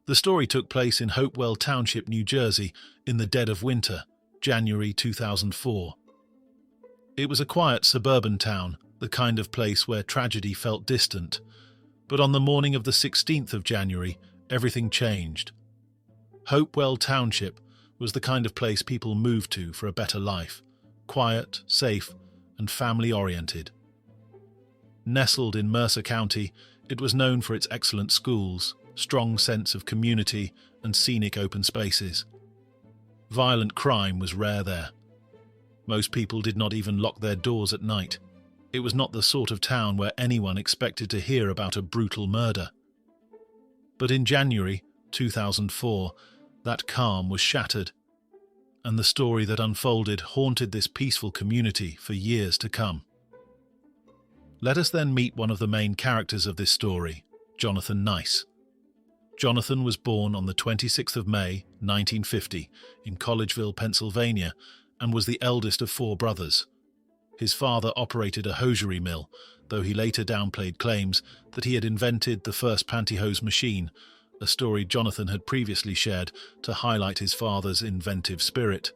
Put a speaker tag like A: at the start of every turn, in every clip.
A: The story took place in Hopewell Township, New Jersey, in the dead of winter, January 2004. It was a quiet suburban town, the kind of place where tragedy felt distant. But on the morning of the 16th of January, everything changed. Hopewell Township was the kind of place people moved to for a better life, quiet, safe, and family-oriented. Nestled in Mercer County, it was known for its excellent schools, strong sense of community, and scenic open spaces. Violent crime was rare there. Most people did not even lock their doors at night. It was not the sort of town where anyone expected to hear about a brutal murder. But in January 2004, that calm was shattered, and the story that unfolded haunted this peaceful community for years to come. Let us then meet one of the main characters of this story, Jonathan Nyce. Jonathan was born on the 26th of May, 1950, in Collegeville, Pennsylvania, and was the eldest of 4 brothers. His father operated a hosiery mill, though he later downplayed claims that he had invented the first pantyhose machine, a story Jonathan had previously shared to highlight his father's inventive spirit.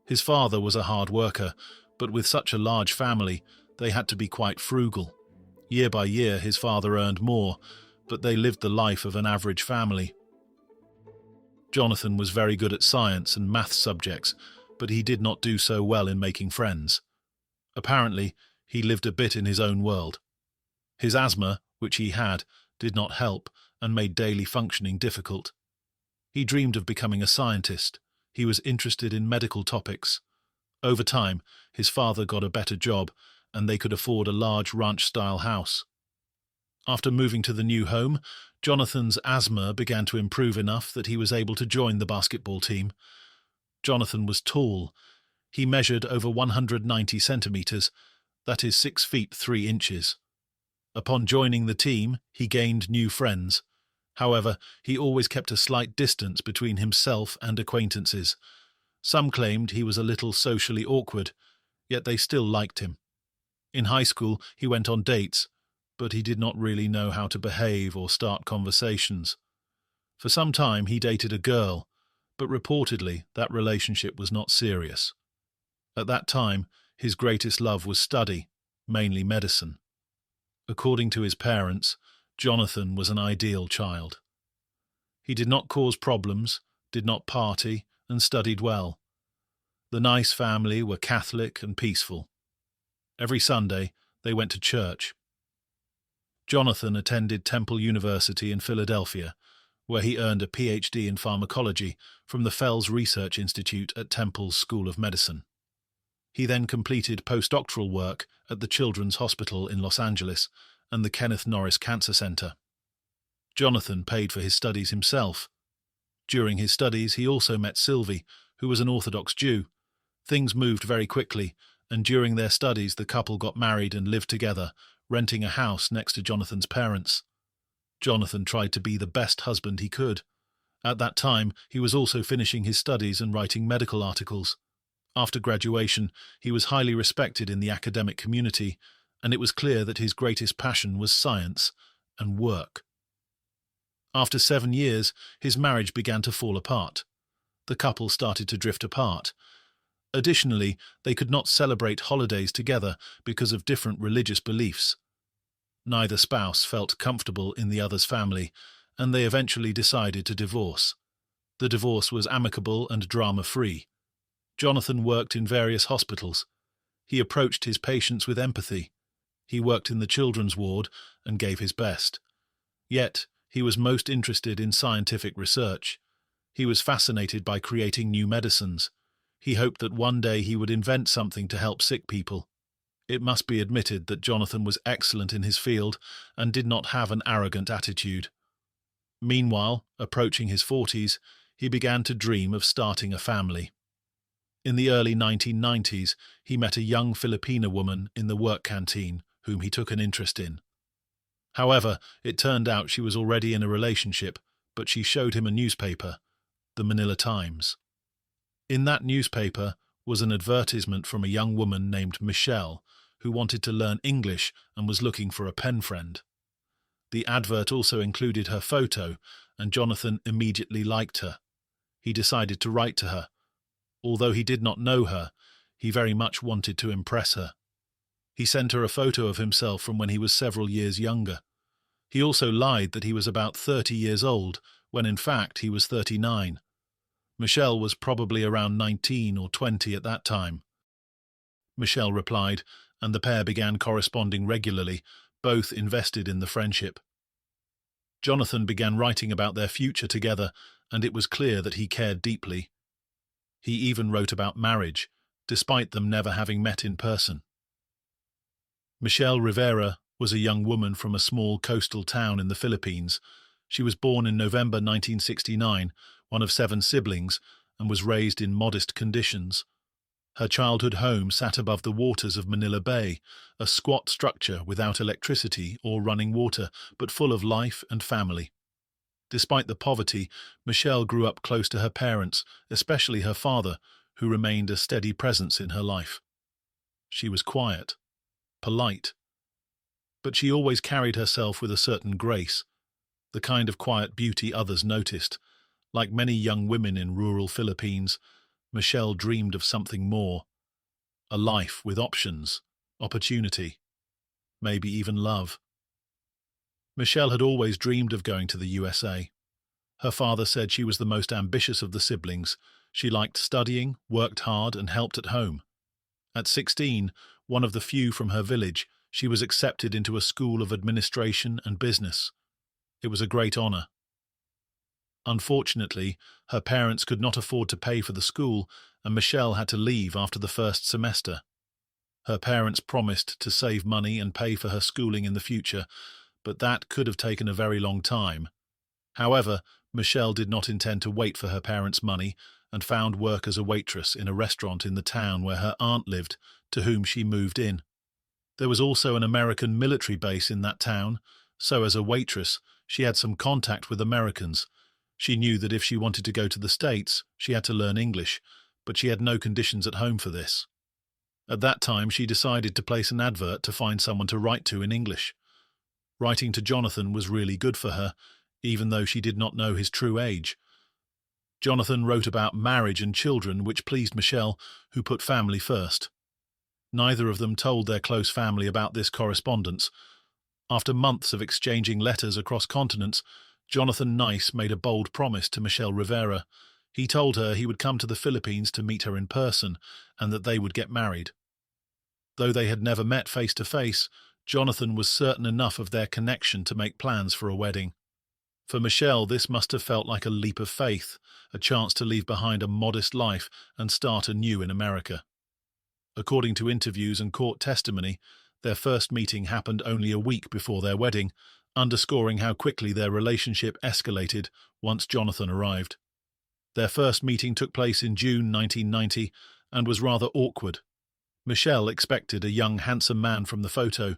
A: His father was a hard worker, but with such a large family, they had to be quite frugal. Year by year, his father earned more, but they lived the life of an average family. Jonathan was very good at science and maths subjects, but he did not do so well in making friends. Apparently, he lived a bit in his own world. His asthma, which he had, did not help and made daily functioning difficult. He dreamed of becoming a scientist. He was interested in medical topics. Over time, his father got a better job, and they could afford a large ranch-style house. After moving to the new home, Jonathan's asthma began to improve enough that he was able to join the basketball team. Jonathan was tall. He measured over 190 centimeters, that is 6 feet 3 inches. Upon joining the team, he gained new friends. However, he always kept a slight distance between himself and acquaintances. Some claimed he was a little socially awkward, yet they still liked him. In high school, he went on dates, but he did not really know how to behave or start conversations. For some time, he dated a girl, but reportedly that relationship was not serious. At that time, his greatest love was study, mainly medicine. According to his parents, Jonathan was an ideal child. He did not cause problems, did not party, and studied well. The Nyce family were Catholic and peaceful. Every Sunday, they went to church. Jonathan attended Temple University in Philadelphia, where he earned a PhD in pharmacology from the Fels Research Institute at Temple's School of Medicine. He then completed postdoctoral work at the Children's Hospital in Los Angeles and the Kenneth Norris Cancer Center. Jonathan paid for his studies himself. During his studies, he also met Sylvie, who was an Orthodox Jew. Things moved very quickly, and during their studies the couple got married and lived together, renting a house next to Jonathan's parents. Jonathan tried to be the best husband he could. At that time, he was also finishing his studies and writing medical articles. After graduation, he was highly respected in the academic community, and it was clear that his greatest passion was science and work. After 7 years, his marriage began to fall apart. The couple started to drift apart. Additionally, they could not celebrate holidays together because of different religious beliefs. Neither spouse felt comfortable in the other's family, and they eventually decided to divorce. The divorce was amicable and drama-free. Jonathan worked in various hospitals. He approached his patients with empathy. He worked in the children's ward and gave his best. Yet, he was most interested in scientific research. He was fascinated by creating new medicines. He hoped that one day he would invent something to help sick people. It must be admitted that Jonathan was excellent in his field and did not have an arrogant attitude. Meanwhile, approaching his 40s, he began to dream of starting a family. In the early 1990s, he met a young Filipina woman in the work canteen whom he took an interest in. However, it turned out she was already in a relationship, but she showed him a newspaper, the Manila Times. In that newspaper was an advertisement from a young woman named Michelle, who wanted to learn English and was looking for a pen friend. The advert also included her photo, and Jonathan immediately liked her. He decided to write to her. Although he did not know her, he very much wanted to impress her. He sent her a photo of himself from when he was several years younger. He also lied that he was about 30 years old, when in fact he was 39. Michelle was probably around 19 or 20 at that time. Michelle replied, and the pair began corresponding regularly, both invested in the friendship. Jonathan began writing about their future together, and it was clear that he cared deeply. He even wrote about marriage, despite them never having met in person. Michelle Rivera was a young woman from a small coastal town in the Philippines. She was born in November 1969, one of 7 siblings, and was raised in modest conditions. Her childhood home sat above the waters of Manila Bay, a squat structure without electricity or running water, but full of life and family. Despite the poverty, Michelle grew up close to her parents, especially her father, who remained a steady presence in her life. She was quiet, polite, but she always carried herself with a certain grace, the kind of quiet beauty others noticed. Like many young women in rural Philippines, Michelle dreamed of something more, a life with options, opportunity, maybe even love. Michelle had always dreamed of going to the USA. Her father said she was the most ambitious of the siblings. She liked studying, worked hard, and helped at home. At 16, one of the few from her village, she was accepted into a school of administration and business. It was a great honor. Unfortunately, her parents could not afford to pay for the school, and Michelle had to leave after the first semester. Her parents promised to save money and pay for her schooling in the future, but that could have taken a very long time. However, Michelle did not intend to wait for her parents' money and found work as a waitress in a restaurant in the town where her aunt lived, to whom she moved in. There was also an American military base in that town, so as a waitress, she had some contact with Americans. She knew that if she wanted to go to the States, she had to learn English, but she had no conditions at home for this. At that time, she decided to place an advert to find someone to write to in English. Writing to Jonathan was really good for her, even though she did not know his true age. Jonathan wrote about marriage and children, which pleased Michelle, who put family first. Neither of them told their close family about this correspondence. After months of exchanging letters across continents, Jonathan Nyce made a bold promise to Michelle Rivera. He told her he would come to the Philippines to meet her in person, and that they would get married. Though they had never met face to face, Jonathan was certain enough of their connection to make plans for a wedding. For Michelle, this must have felt like a leap of faith, a chance to leave behind a modest life and start anew in America. According to interviews and court testimony, their first meeting happened only a week before their wedding, underscoring how quickly their relationship escalated once Jonathan arrived. Their first meeting took place in June 1990 and was rather awkward. Michelle expected a young, handsome man from the photo,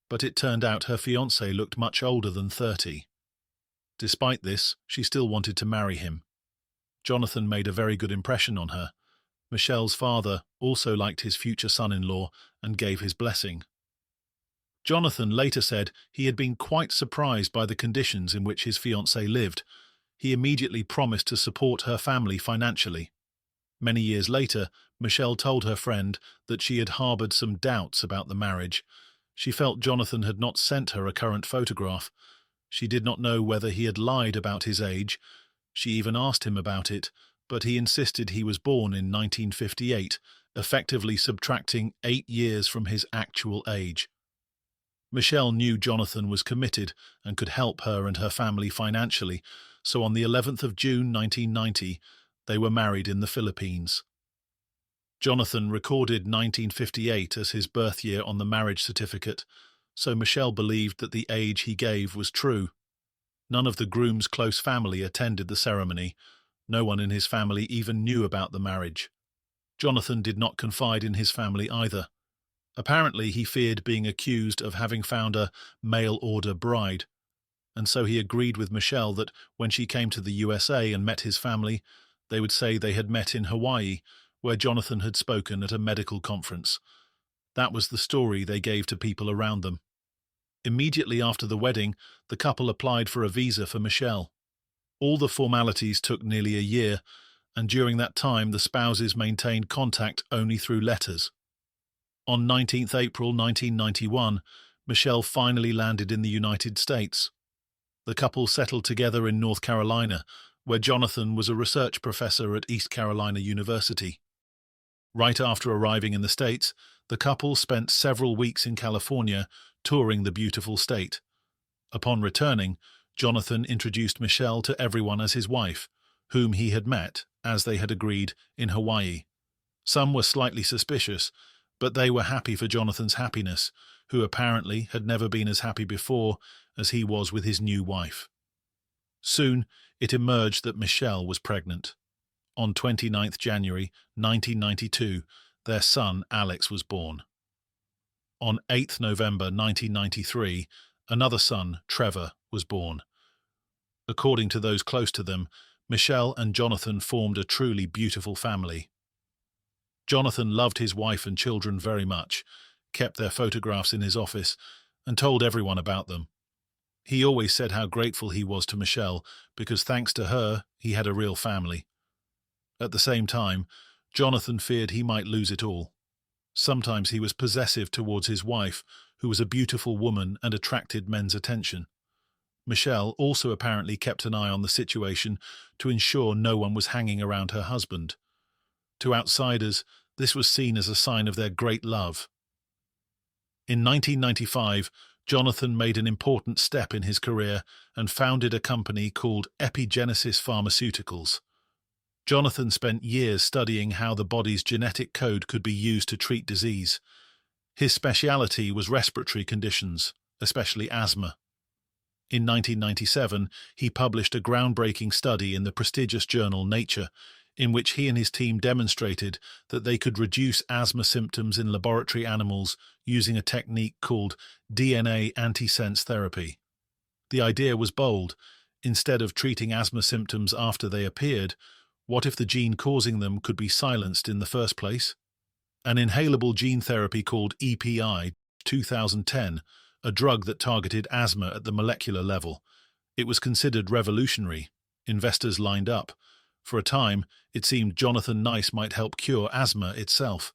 A: but it turned out her fiancé looked much older than 30. Despite this, she still wanted to marry him. Jonathan made a very good impression on her. Michelle's father also liked his future son-in-law and gave his blessing. Jonathan later said he had been quite surprised by the conditions in which his fiancée lived. He immediately promised to support her family financially. Many years later, Michelle told her friend that she had harbored some doubts about the marriage. She felt Jonathan had not sent her a current photograph. She did not know whether he had lied about his age. She even asked him about it, but he insisted he was born in 1958, effectively subtracting 8 years from his actual age. Michelle knew Jonathan was committed and could help her and her family financially, so on the 11th of June 1990, they were married in the Philippines. Jonathan recorded 1958 as his birth year on the marriage certificate, so Michelle believed that the age he gave was true. None of the groom's close family attended the ceremony. No one in his family even knew about the marriage. Jonathan did not confide in his family either. Apparently, he feared being accused of having found a mail-order bride, and so he agreed with Michelle that when she came to the USA and met his family, they would say they had met in Hawaii, where Jonathan had spoken at a medical conference. That was the story they gave to people around them. Immediately after the wedding, the couple applied for a visa for Michelle. All the formalities took nearly a year, and during that time the spouses maintained contact only through letters. On 19th April 1991, Michelle finally landed in the United States. The couple settled together in North Carolina, where Jonathan was a research professor at East Carolina University. Right after arriving in the States, the couple spent several weeks in California touring the beautiful state. Upon returning, Jonathan introduced Michelle to everyone as his wife, whom he had met, as they had agreed, in Hawaii. Some were slightly suspicious, but they were happy for Jonathan's happiness, who apparently had never been as happy before as he was with his new wife. Soon, it emerged that Michelle was pregnant. On 29th January 1992, their son Alex was born. On 8th November 1993, another son, Trevor, was born. According to those close to them, Michelle and Jonathan formed a truly beautiful family. Jonathan loved his wife and children very much, kept their photographs in his office, and told everyone about them. He always said how grateful he was to Michelle because thanks to her, he had a real family. At the same time, Jonathan feared he might lose it all. Sometimes he was possessive towards his wife, who was a beautiful woman and attracted men's attention. Michelle also apparently kept an eye on the situation to ensure no one was hanging around her husband. To outsiders, this was seen as a sign of their great love. In 1995, Jonathan made an important step in his career and founded a company called Epigenesis Pharmaceuticals. Jonathan spent years studying how the body's genetic code could be used to treat disease. His speciality was respiratory conditions, especially asthma. In 1997, he published a groundbreaking study in the prestigious journal Nature, in which he and his team demonstrated that they could reduce asthma symptoms in laboratory animals using a technique called DNA antisense therapy. The idea was bold. Instead of treating asthma symptoms after they appeared, what if the gene causing them could be silenced in the first place? An inhalable gene therapy called EPI 2010, a drug that targeted asthma at the molecular level. It was considered revolutionary. Investors lined up. For a time, it seemed Jonathan Nyce might help cure asthma itself.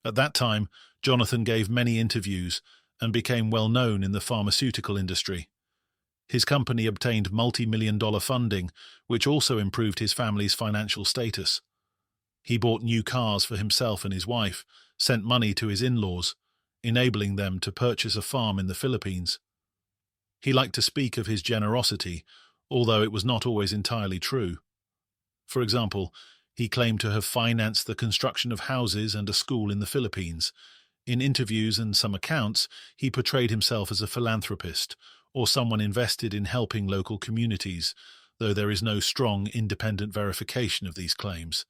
A: At that time, Jonathan gave many interviews and became well known in the pharmaceutical industry. His company obtained multi-million-dollar funding, which also improved his family's financial status. He bought new cars for himself and his wife, sent money to his in-laws, enabling them to purchase a farm in the Philippines. He liked to speak of his generosity, although it was not always entirely true. For example, he claimed to have financed the construction of houses and a school in the Philippines. In interviews and some accounts, he portrayed himself as a philanthropist, or someone invested in helping local communities, though there is no strong independent verification of these claims.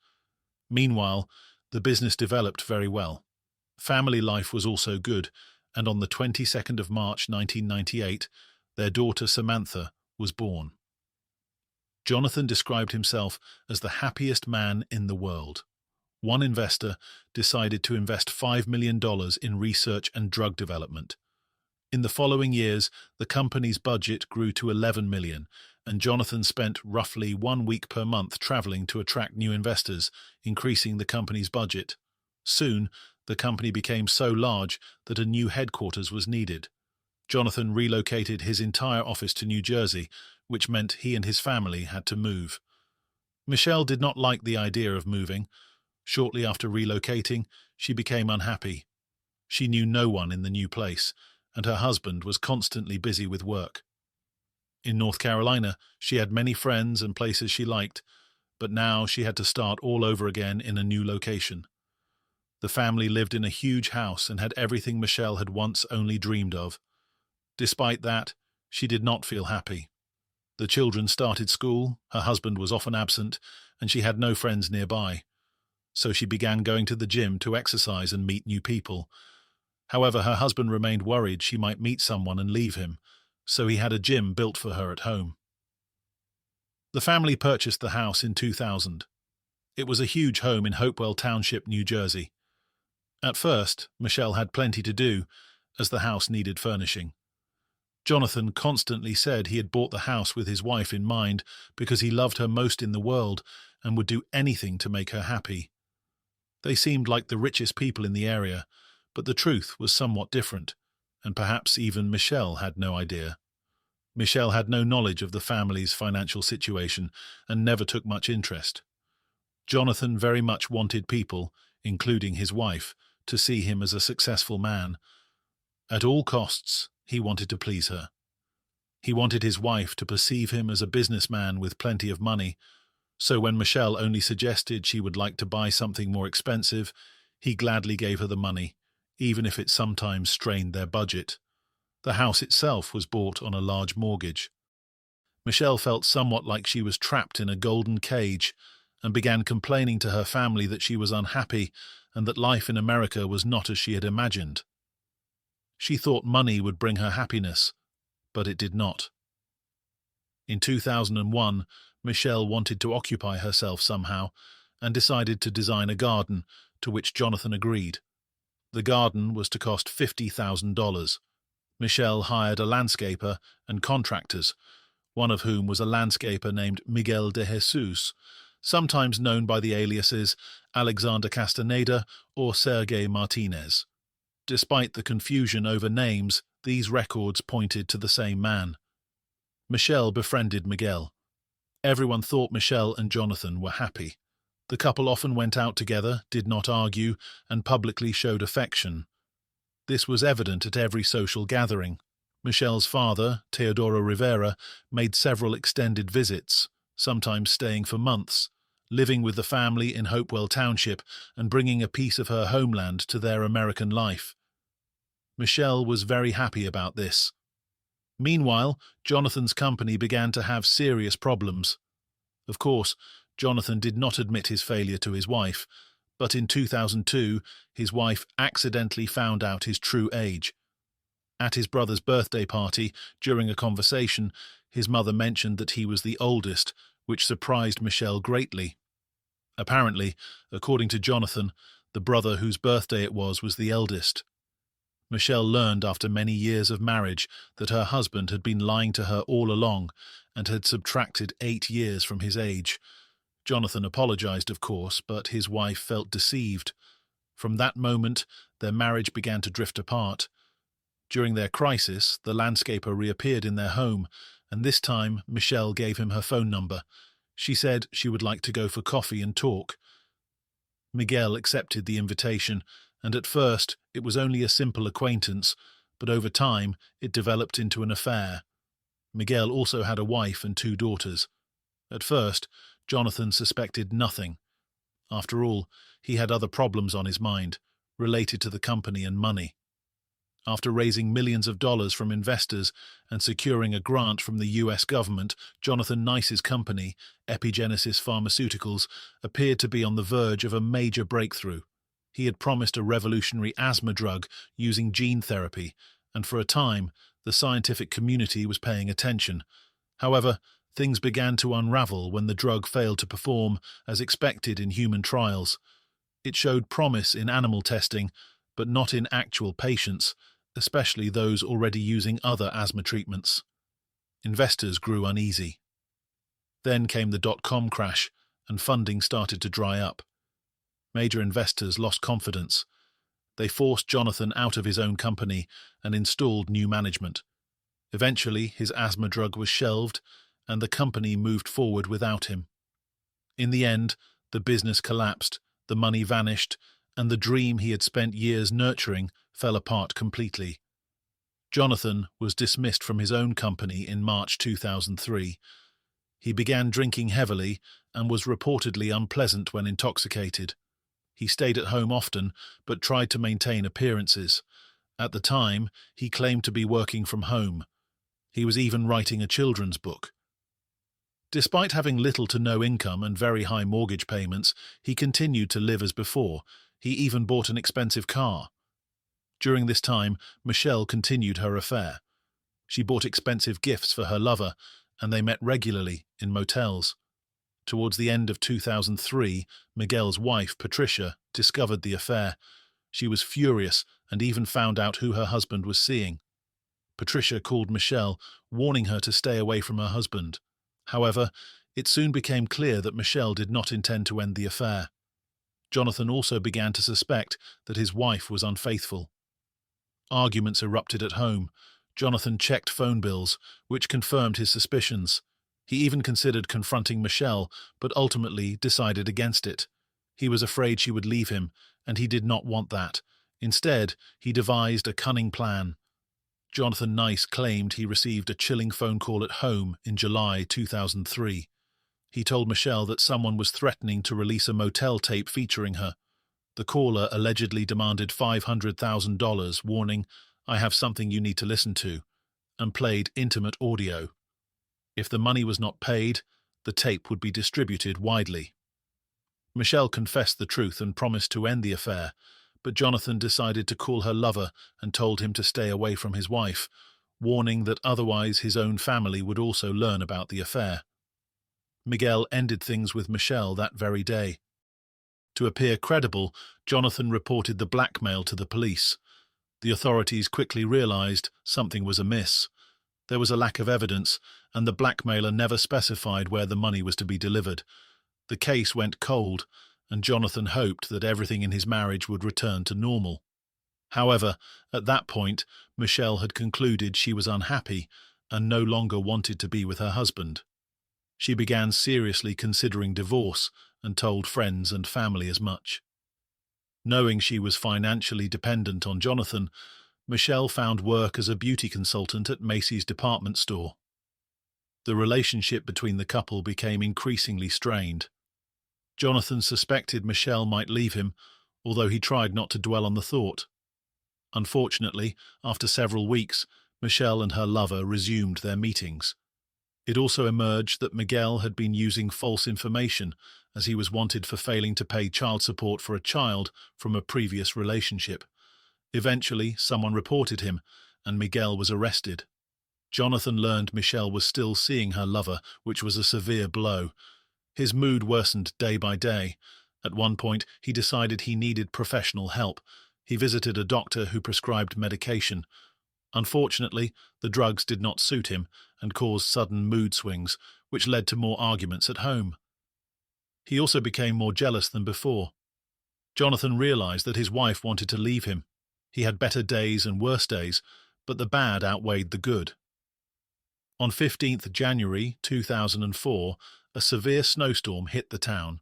A: Meanwhile, the business developed very well. Family life was also good, and on the 22nd of March 1998, their daughter Samantha was born. Jonathan described himself as the happiest man in the world. One investor decided to invest $5 million in research and drug development. In the following years, the company's budget grew to $11 million, and Jonathan spent roughly 1 week per month traveling to attract new investors, increasing the company's budget. Soon, the company became so large that a new headquarters was needed. Jonathan relocated his entire office to New Jersey, which meant he and his family had to move. Michelle did not like the idea of moving. Shortly after relocating, she became unhappy. She knew no one in the new place, and her husband was constantly busy with work. In North Carolina, she had many friends and places she liked, but now she had to start all over again in a new location. The family lived in a huge house and had everything Michelle had once only dreamed of. Despite that, she did not feel happy. The children started school, her husband was often absent, and she had no friends nearby. So she began going to the gym to exercise and meet new people. However, her husband remained worried she might meet someone and leave him, so he had a gym built for her at home. The family purchased the house in 2000. It was a huge home in Hopewell Township, New Jersey. At first, Michelle had plenty to do, as the house needed furnishing. Jonathan constantly said he had bought the house with his wife in mind because he loved her most in the world and would do anything to make her happy. They seemed like the richest people in the area, but the truth was somewhat different, and perhaps even Michelle had no idea. Michelle had no knowledge of the family's financial situation and never took much interest. Jonathan very much wanted people, including his wife, to see him as a successful man. At all costs, he wanted to please her. He wanted his wife to perceive him as a businessman with plenty of money, so when Michelle only suggested she would like to buy something more expensive, he gladly gave her the money, even if it sometimes strained their budget. The house itself was bought on a large mortgage. Michelle felt somewhat like she was trapped in a golden cage and began complaining to her family that she was unhappy and that life in America was not as she had imagined. She thought money would bring her happiness, but it did not. In 2001, Michelle wanted to occupy herself somehow and decided to design a garden, to which Jonathan agreed. The garden was to cost $50,000. Michelle hired a landscaper and contractors, one of whom was a landscaper named Miguel de Jesus, sometimes known by the aliases Alexander Castaneda or Sergei Martinez. Despite the confusion over names, these records pointed to the same man. Michelle befriended Miguel. Everyone thought Michelle and Jonathan were happy. The couple often went out together, did not argue, and publicly showed affection. This was evident at every social gathering. Michelle's father, Teodoro Rivera, made several extended visits, sometimes staying for months, living with the family in Hopewell Township and bringing a piece of her homeland to their American life. Michelle was very happy about this. Meanwhile, Jonathan's company began to have serious problems. Of course, Jonathan did not admit his failure to his wife, but in 2002, his wife accidentally found out his true age. At his brother's birthday party, during a conversation, his mother mentioned that he was the oldest, which surprised Michelle greatly. Apparently, according to Jonathan, the brother whose birthday it was the eldest. Michelle learned after many years of marriage that her husband had been lying to her all along and had subtracted 8 years from his age. Jonathan apologized, of course, but his wife felt deceived. From that moment, their marriage began to drift apart. During their crisis, the landscaper reappeared in their home, and this time Michelle gave him her phone number. She said she would like to go for coffee and talk. Miguel accepted the invitation, and at first it was only a simple acquaintance, but over time it developed into an affair. Miguel also had a wife and 2 daughters. At first, Jonathan suspected nothing. After all, he had other problems on his mind, related to the company and money. After raising millions of dollars from investors and securing a grant from the U.S. government, Jonathan Nyce's company, Epigenesis Pharmaceuticals, appeared to be on the verge of a major breakthrough. He had promised a revolutionary asthma drug using gene therapy, and for a time, the scientific community was paying attention. However, things began to unravel when the drug failed to perform as expected in human trials. It showed promise in animal testing, but not in actual patients, especially those already using other asthma treatments. Investors grew uneasy. Then came the dot-com crash, and funding started to dry up. Major investors lost confidence. They forced Jonathan out of his own company and installed new management. Eventually, his asthma drug was shelved, and the company moved forward without him. In the end, the business collapsed, the money vanished, and the dream he had spent years nurturing fell apart completely. Jonathan was dismissed from his own company in March 2003. He began drinking heavily and was reportedly unpleasant when intoxicated. He stayed at home often, but tried to maintain appearances. At the time, he claimed to be working from home. He was even writing a children's book. Despite having little to no income and very high mortgage payments, he continued to live as before. He even bought an expensive car. During this time, Michelle continued her affair. She bought expensive gifts for her lover, and they met regularly in motels. Towards the end of 2003, Miguel's wife, Patricia, discovered the affair. She was furious and even found out who her husband was seeing. Patricia called Michelle, warning her to stay away from her husband. However, it soon became clear that Michelle did not intend to end the affair. Jonathan also began to suspect that his wife was unfaithful. Arguments erupted at home. Jonathan checked phone bills, which confirmed his suspicions. He even considered confronting Michelle, but ultimately decided against it. He was afraid she would leave him, and he did not want that. Instead, he devised a cunning plan. Jonathan Nyce claimed he received a chilling phone call at home in July 2003. He told Michelle that someone was threatening to release a motel tape featuring her. The caller allegedly demanded $500,000, warning, "I have something you need to listen to," and played intimate audio. If the money was not paid, the tape would be distributed widely. Michelle confessed the truth and promised to end the affair, but Jonathan decided to call her lover and told him to stay away from his wife, warning that otherwise his own family would also learn about the affair. Miguel ended things with Michelle that very day. To appear credible, Jonathan reported the blackmail to the police. The authorities quickly realized something was amiss. There was a lack of evidence, and the blackmailer never specified where the money was to be delivered. The case went cold, and Jonathan hoped that everything in his marriage would return to normal. However, at that point, Michelle had concluded she was unhappy and no longer wanted to be with her husband. She began seriously considering divorce and told friends and family as much. Knowing she was financially dependent on Jonathan, Michelle found work as a beauty consultant at Macy's department store. The relationship between the couple became increasingly strained. Jonathan suspected Michelle might leave him, although he tried not to dwell on the thought. Unfortunately, after several weeks, Michelle and her lover resumed their meetings. It also emerged that Miguel had been using false information, as he was wanted for failing to pay child support for a child from a previous relationship. Eventually, someone reported him, and Miguel was arrested. Jonathan learned Michelle was still seeing her lover, which was a severe blow. His mood worsened day by day. At one point, he decided he needed professional help. He visited a doctor who prescribed medication. Unfortunately, the drugs did not suit him and caused sudden mood swings, which led to more arguments at home. He also became more jealous than before. Jonathan realized that his wife wanted to leave him. He had better days and worse days, but the bad outweighed the good. On 15th January 2004, a severe snowstorm hit the town.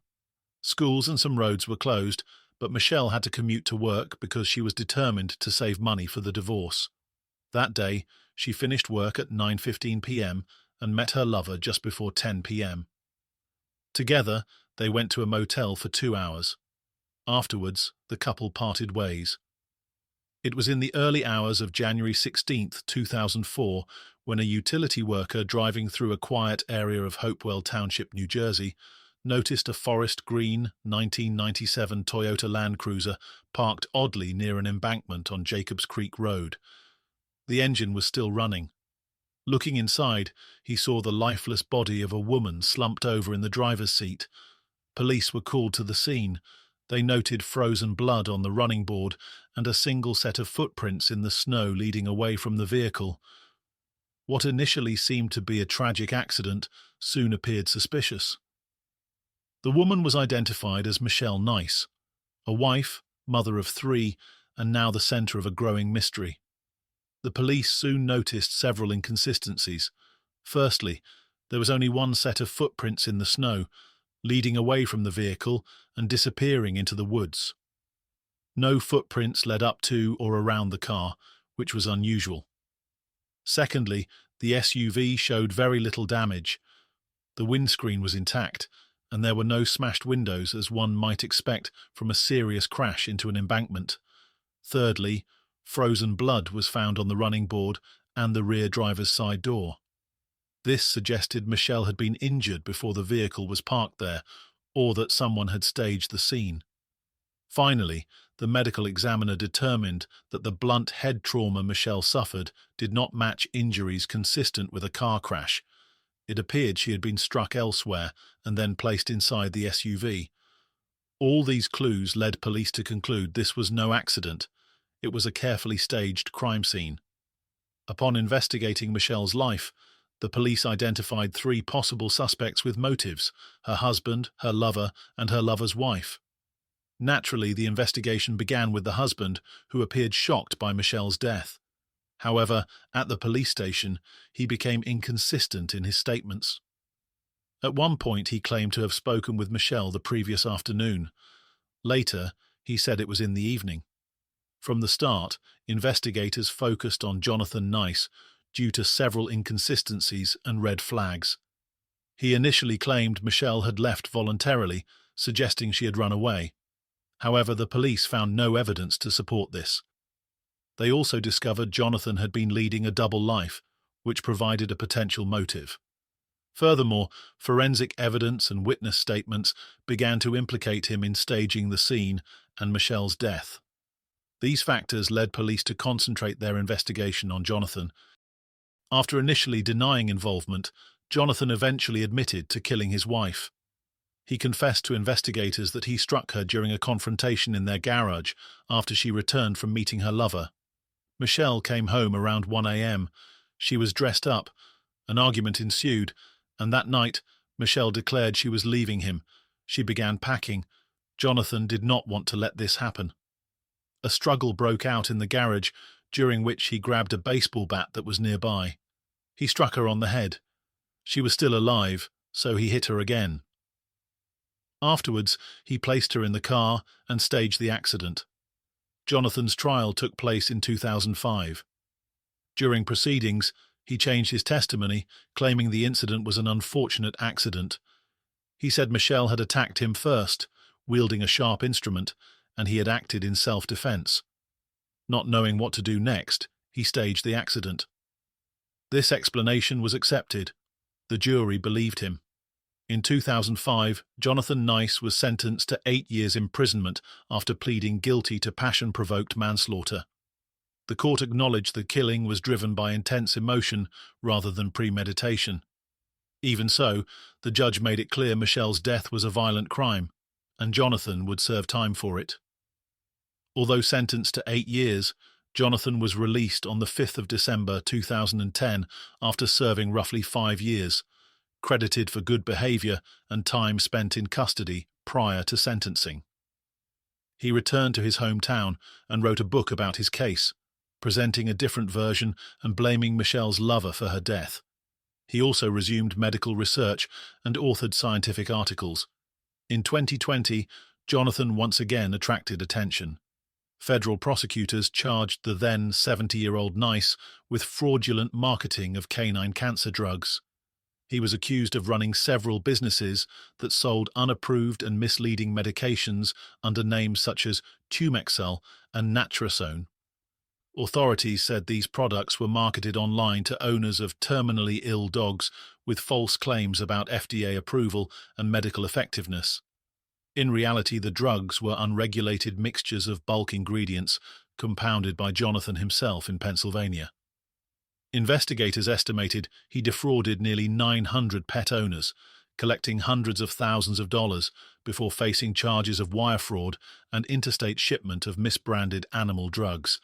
A: Schools and some roads were closed, but Michelle had to commute to work because she was determined to save money for the divorce. That day, she finished work at 9:15 p.m. and met her lover just before 10 p.m. Together, they went to a motel for 2 hours. Afterwards, the couple parted ways. It was in the early hours of January 16, 2004, when a utility worker driving through a quiet area of Hopewell Township, New Jersey, noticed a forest green 1997 Toyota Land Cruiser parked oddly near an embankment on Jacobs Creek Road. The engine was still running. Looking inside, he saw the lifeless body of a woman slumped over in the driver's seat. Police were called to the scene. They noted frozen blood on the running board and a single set of footprints in the snow leading away from the vehicle. What initially seemed to be a tragic accident soon appeared suspicious. The woman was identified as Michelle Nyce, a wife, mother of 3, and now the center of a growing mystery. The police soon noticed several inconsistencies. Firstly, there was only one set of footprints in the snow, leading away from the vehicle and disappearing into the woods. No footprints led up to or around the car, which was unusual. Secondly, the SUV showed very little damage. The windscreen was intact, and there were no smashed windows as one might expect from a serious crash into an embankment. Thirdly, frozen blood was found on the running board and the rear driver's side door. This suggested Michelle had been injured before the vehicle was parked there, or that someone had staged the scene. Finally, the medical examiner determined that the blunt head trauma Michelle suffered did not match injuries consistent with a car crash. It appeared she had been struck elsewhere and then placed inside the SUV. All these clues led police to conclude this was no accident. It was a carefully staged crime scene. Upon investigating Michelle's life, the police identified three possible suspects with motives: her husband, her lover, and her lover's wife. Naturally, the investigation began with the husband, who appeared shocked by Michelle's death. However, at the police station, he became inconsistent in his statements. At one point, he claimed to have spoken with Michelle the previous afternoon. Later, he said it was in the evening. From the start, investigators focused on Jonathan Nyce due to several inconsistencies and red flags. He initially claimed Michelle had left voluntarily, suggesting she had run away. However, the police found no evidence to support this. They also discovered Jonathan had been leading a double life, which provided a potential motive. Furthermore, forensic evidence and witness statements began to implicate him in staging the scene and Michelle's death. These factors led police to concentrate their investigation on Jonathan. After initially denying involvement, Jonathan eventually admitted to killing his wife. He confessed to investigators that he struck her during a confrontation in their garage after she returned from meeting her lover. Michelle came home around 1 a.m. She was dressed up. An argument ensued, and that night, Michelle declared she was leaving him. She began packing. Jonathan did not want to let this happen. A struggle broke out in the garage, during which he grabbed a baseball bat that was nearby. He struck her on the head. She was still alive, so he hit her again. Afterwards, he placed her in the car and staged the accident. Jonathan's trial took place in 2005. During proceedings, he changed his testimony, claiming the incident was an unfortunate accident. He said Michelle had attacked him first, wielding a sharp instrument, and he had acted in self-defense. Not knowing what to do next, he staged the accident. This explanation was accepted. The jury believed him. In 2005, Jonathan Nyce was sentenced to 8 years imprisonment after pleading guilty to passion-provoked manslaughter. The court acknowledged the killing was driven by intense emotion rather than premeditation. Even so, the judge made it clear Michelle's death was a violent crime, and Jonathan would serve time for it. Although sentenced to 8 years, Jonathan was released on the 5th of December 2010 after serving roughly 5 years, credited for good behavior and time spent in custody prior to sentencing. He returned to his hometown and wrote a book about his case, presenting a different version and blaming Michelle's lover for her death. He also resumed medical research and authored scientific articles. In 2020, Jonathan once again attracted attention. Federal prosecutors charged the then 70-year-old Nyce with fraudulent marketing of canine cancer drugs. He was accused of running several businesses that sold unapproved and misleading medications under names such as Tumexel and Natrosone. Authorities said these products were marketed online to owners of terminally ill dogs with false claims about FDA approval and medical effectiveness. In reality, the drugs were unregulated mixtures of bulk ingredients compounded by Jonathan himself in Pennsylvania. Investigators estimated he defrauded nearly 900 pet owners, collecting hundreds of thousands of dollars before facing charges of wire fraud and interstate shipment of misbranded animal drugs.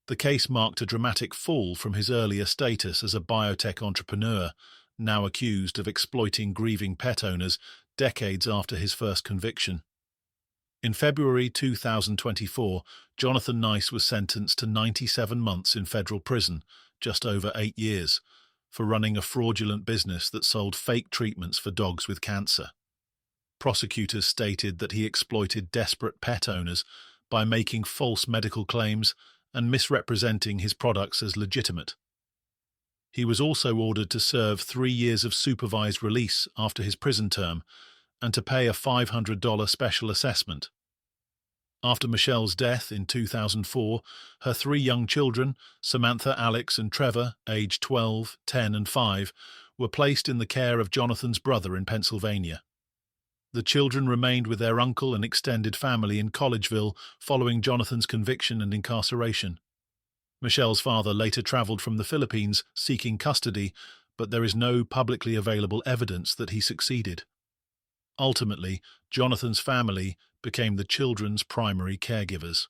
A: The case marked a dramatic fall from his earlier status as a biotech entrepreneur, now accused of exploiting grieving pet owners decades after his first conviction. In February 2024, Jonathan Nyce was sentenced to 97 months in federal prison, just over 8 years, for running a fraudulent business that sold fake treatments for dogs with cancer. Prosecutors stated that he exploited desperate pet owners by making false medical claims and misrepresenting his products as legitimate. He was also ordered to serve 3 years of supervised release after his prison term and to pay a $500 special assessment. After Michelle's death in 2004, her 3 young children, Samantha, Alex, and Trevor, aged 12, 10, and 5, were placed in the care of Jonathan's brother in Pennsylvania. The children remained with their uncle and extended family in Collegeville following Jonathan's conviction and incarceration. Michelle's father later traveled from the Philippines seeking custody, but there is no publicly available evidence that he succeeded. Ultimately, Jonathan's family became the children's primary caregivers.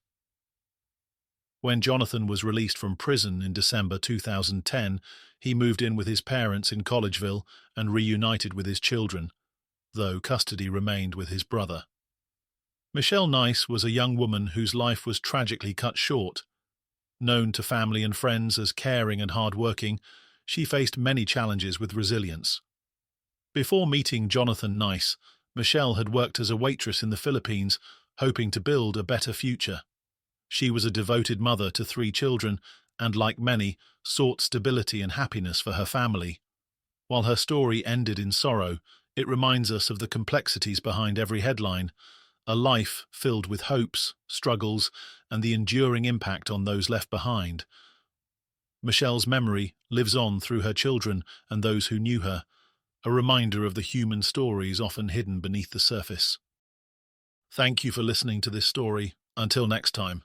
A: When Jonathan was released from prison in December 2010, he moved in with his parents in Collegeville and reunited with his children, though custody remained with his brother. Michelle Nyce was a young woman whose life was tragically cut short. Known to family and friends as caring and hard-working, she faced many challenges with resilience. Before meeting Jonathan Nyce, Michelle had worked as a waitress in the Philippines, hoping to build a better future. She was a devoted mother to 3 children and, like many, sought stability and happiness for her family. While her story ended in sorrow, it reminds us of the complexities behind every headline, a life filled with hopes, struggles, and the enduring impact on those left behind. Michelle's memory lives on through her children and those who knew her, a reminder of the human stories often hidden beneath the surface. Thank you for listening to this story. Until next time.